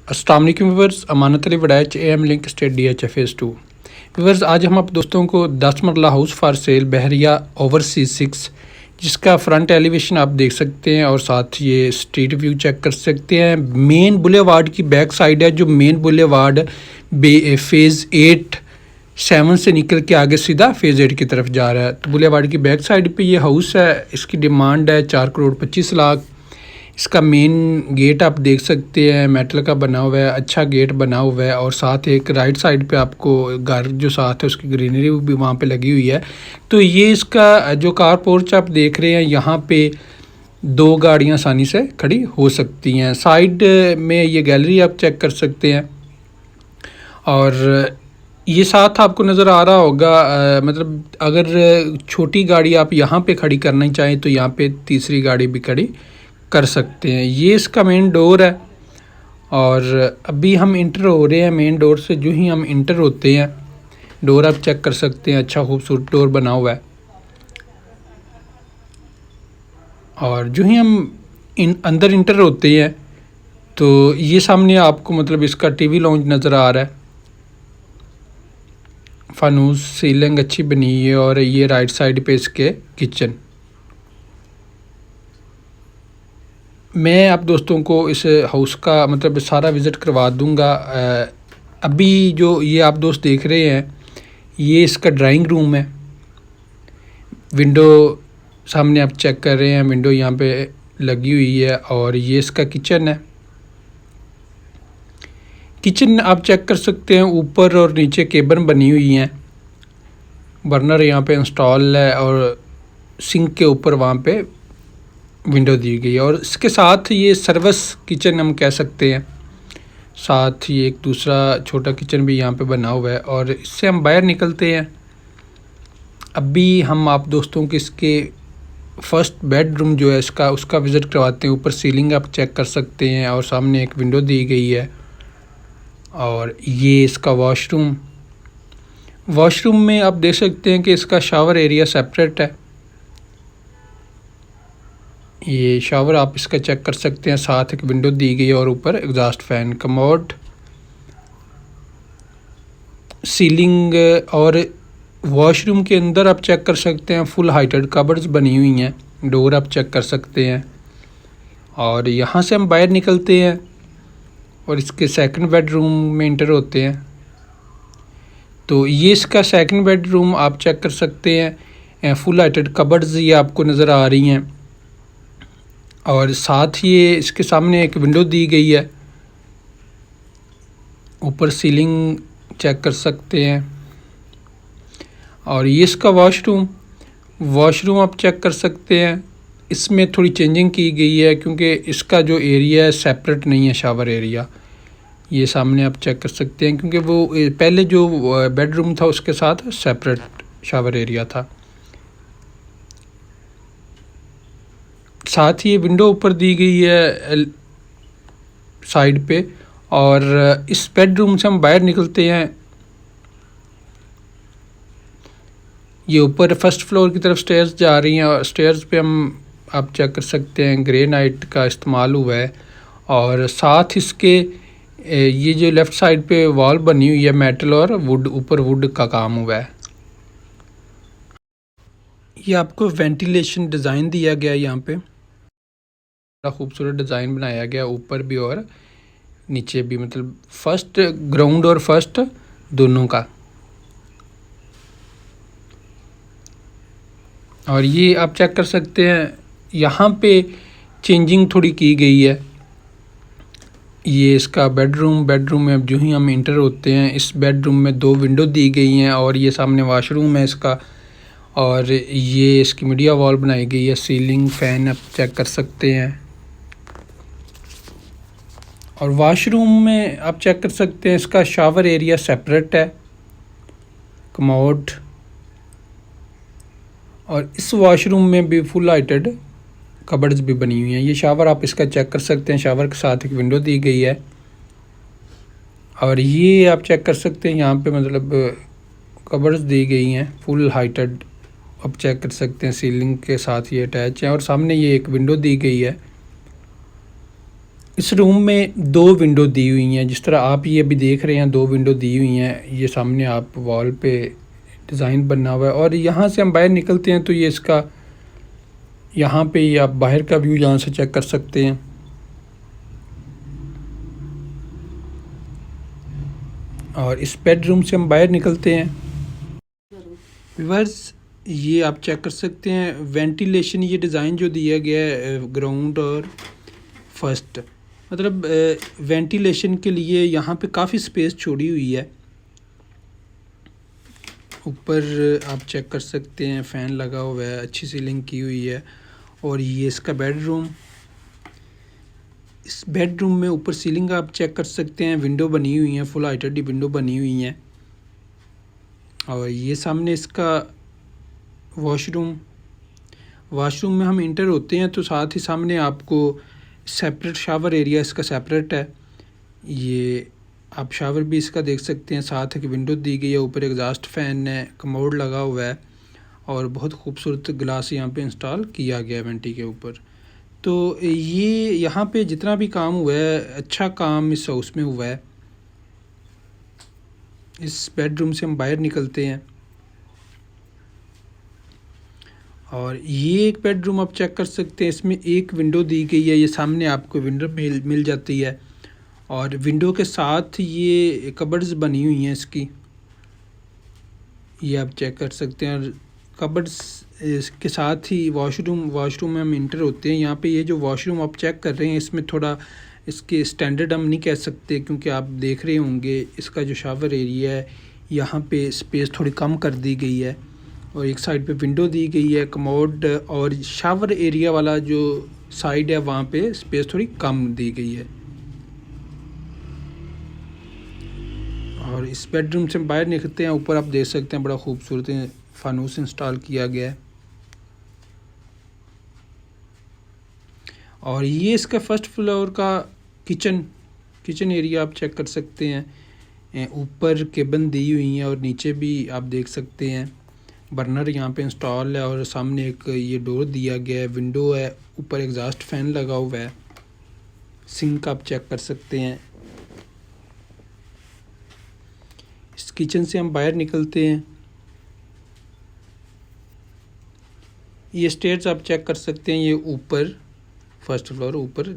अस्सलाम वालेकुम viewers, Amanat Ali Waraich AM link state DH phase 2। Viewers, आज हम आप दोस्तों को 10 मरला house for sale Bahria overseas 6 जिसका फ्रंट एलिवेशन आप देख सकते हैं और साथ ये स्ट्रीट व्यू चेक कर सकते हैं। मेन बुलेवार्ड की बैक साइड है, जो मेन बुलेवार्ड फेज़ 7 से निकल के आगे सीधा फेज़ 8 की तरफ जा रहा है। तो बुलेवार्ड की बैक साइड पे ये हाउस है। इसकी डिमांड है 4,25,00,000। इसका मेन गेट आप देख सकते हैं, मेटल का बना हुआ है, अच्छा गेट बना हुआ है। और साथ एक राइट साइड पे आपको घर जो साथ है उसकी ग्रीनरी भी वहाँ पे लगी हुई है। तो ये इसका जो कार पोर्च आप देख रहे हैं, यहाँ पे 2 गाड़ियाँ आसानी से खड़ी हो सकती हैं। साइड में ये गैलरी आप चेक कर सकते हैं और ये साथ आपको नज़र आ रहा होगा। मतलब अगर छोटी गाड़ी आप यहाँ पे खड़ी करना चाहें तो यहाँ पे तीसरी गाड़ी भी खड़ी कर सकते हैं। ये इसका मेन डोर है और अभी हम इंटर हो रहे हैं मेन डोर से। जो ही हम इंटर होते हैं, डोर आप चेक कर सकते हैं, अच्छा खूबसूरत डोर बना हुआ है। और जो ही हम अंदर इंटर होते हैं तो ये सामने आपको मतलब इसका टीवी लॉन्च नज़र आ रहा है। फानूस सीलिंग अच्छी बनी है और ये राइट साइड पे इसके किचन। मैं आप दोस्तों को इस हाउस का मतलब सारा विज़िट करवा दूंगा। अभी जो ये आप दोस्त देख रहे हैं, ये इसका ड्राइंग रूम है। विंडो सामने आप चेक कर रहे हैं, विंडो यहाँ पे लगी हुई है। और ये इसका किचन है। किचन आप चेक कर सकते हैं, ऊपर और नीचे केबन बनी हुई हैं। बर्नर यहाँ पे इंस्टॉल है और सिंक के ऊपर वहाँ पे विंडो दी गई है। और इसके साथ ये सर्विस किचन हम कह सकते हैं। साथ ही एक दूसरा छोटा किचन भी यहाँ पे बना हुआ है। और इससे हम बाहर निकलते हैं। अभी हम आप दोस्तों को इसके फर्स्ट बेडरूम जो है इसका उसका विज़िट करवाते हैं। ऊपर सीलिंग आप चेक कर सकते हैं और सामने एक विंडो दी गई है। और ये इसका वॉशरूम में आप देख सकते हैं कि इसका शावर एरिया सेपरेट है। ये शावर आप इसका चेक कर सकते हैं, साथ एक विंडो दी गई है और ऊपर एग्जॉस्ट फैन, कमोड, सीलिंग। और वॉशरूम के अंदर आप चेक कर सकते हैं फुल हाइटेड कबर्ड्स बनी हुई हैं। डोर आप चेक कर सकते हैं। और यहाँ से हम बाहर निकलते हैं और इसके सेकंड बेडरूम में इंटर होते हैं। तो ये इसका सेकंड बेडरूम आप चेक कर सकते हैं। फुल हाइटेड कबर्ड्स ये आपको नज़र आ रही हैं। और साथ ही इसके सामने एक विंडो दी गई है। ऊपर सीलिंग चेक कर सकते हैं। और ये इसका वॉशरूम आप चेक कर सकते हैं। इसमें थोड़ी चेंजिंग की गई है क्योंकि इसका जो एरिया है सेपरेट नहीं है शावर एरिया। ये सामने आप चेक कर सकते हैं क्योंकि वो पहले जो बेडरूम था उसके साथ सेपरेट शावर एरिया था। साथ ही ये विंडो ऊपर दी गई है साइड पे। और इस बेडरूम से हम बाहर निकलते हैं। ये ऊपर फर्स्ट फ्लोर की तरफ स्टेयर्स जा रही हैं और स्टेयर्स पे हम आप चेक कर सकते हैं ग्रेनाइट का इस्तेमाल हुआ है। और साथ इसके ये जो लेफ़्ट साइड पे वॉल बनी हुई है मेटल और वुड, ऊपर वुड का काम हुआ है। ये आपको वेंटिलेशन डिज़ाइन दिया गया है। यहाँ पे बड़ा खूबसूरत डिज़ाइन बनाया गया ऊपर भी और नीचे भी, मतलब फर्स्ट ग्राउंड और फर्स्ट दोनों का। और ये आप चेक कर सकते हैं, यहाँ पे चेंजिंग थोड़ी की गई है। ये इसका बेडरूम में अब जो ही हम इंटर होते हैं, इस बेडरूम में 2 विंडो दी गई हैं और ये सामने वॉशरूम है इसका। और ये इसकी मीडिया वॉल बनाई गई है। सीलिंग फ़ैन आप चेक कर सकते हैं। और वॉशरूम में आप चेक कर सकते हैं इसका शावर एरिया सेपरेट है, कमोड। और इस वॉशरूम में भी फुल हाइटेड कबर्ड्स भी बनी हुई हैं। ये शावर आप इसका चेक कर सकते हैं, शावर के साथ एक विंडो दी गई है। और ये आप चेक कर सकते हैं यहाँ पे मतलब कबर्ड्स दी गई हैं फुल हाइटेड, आप चेक कर सकते हैं। सीलिंग के साथ ये अटैच है और सामने ये एक विंडो दी गई है। इस रूम में 2 विंडो दी हुई हैं, जिस तरह आप ये अभी देख रहे हैं 2 विंडो दी हुई हैं। ये सामने आप वॉल पे डिज़ाइन बना हुआ है और यहाँ से हम बाहर निकलते हैं तो ये इसका यहाँ पे ये आप बाहर का व्यू यहाँ से चेक कर सकते हैं। और इस बेडरूम से हम बाहर निकलते हैं। व्यूअर्स, ये आप चेक कर सकते हैं वेंटिलेशन, ये डिज़ाइन जो दिया गया है ग्राउंड और फर्स्ट, मतलब वेंटिलेशन के लिए यहाँ पे काफ़ी स्पेस छोड़ी हुई है। ऊपर आप चेक कर सकते हैं फ़ैन लगा हुआ है, अच्छी सीलिंग की हुई है। और ये इसका बेडरूम, इस बेडरूम में ऊपर सीलिंग आप चेक कर सकते हैं, विंडो बनी हुई हैं, फुल HUD विंडो बनी हुई हैं। और ये सामने इसका वॉशरूम में हम इंटर होते हैं तो साथ ही सामने आपको सेपरेट शावर एरिया इसका सेपरेट है। ये आप शावर भी इसका देख सकते हैं, साथ एक विंडो दी गई है, ऊपर एग्जॉस्ट फैन है, कमोड लगा हुआ है और बहुत खूबसूरत ग्लास यहाँ पे इंस्टॉल किया गया है वेंटी के ऊपर। तो ये यहाँ पे जितना भी काम हुआ है, अच्छा काम इस हाउस में हुआ है। इस बेडरूम से हम बाहर निकलते हैं और ये एक बेडरूम आप चेक कर सकते हैं, इसमें एक विंडो दी गई है, ये सामने आपको विंडो मिल जाती है। और विंडो के साथ ये कबर्ड्स बनी हुई हैं इसकी, ये आप चेक कर सकते हैं। कबर्ड्स इसके साथ ही वॉशरूम में हम इंटर होते हैं। यहाँ पे ये जो वॉशरूम आप चेक कर रहे हैं, इसमें थोड़ा इसके स्टैंडर्ड हम नहीं कह सकते, क्योंकि आप देख रहे होंगे इसका जो शावर एरिया है यहाँ पे स्पेस थोड़ी कम कर दी गई है और एक साइड पे विंडो दी गई है कमोड, और शावर एरिया वाला जो साइड है वहाँ पे स्पेस थोड़ी कम दी गई है। और इस बेडरूम से बाहर निकलते हैं, ऊपर आप देख सकते हैं बड़ा खूबसूरत फानूस इंस्टॉल किया गया है। और ये इसका फर्स्ट फ्लोर का किचन एरिया आप चेक कर सकते हैं। ऊपर केबन दी हुई हैं और नीचे भी आप देख सकते हैं बर्नर यहाँ पे इंस्टॉल है और सामने एक ये डोर दिया गया है, विंडो है, ऊपर एग्जॉस्ट फैन लगा हुआ है। सिंक आप चेक कर सकते हैं। इस किचन से हम बाहर निकलते हैं, ये स्टेयर्स आप चेक कर सकते हैं, ये ऊपर फर्स्ट फ्लोर ऊपर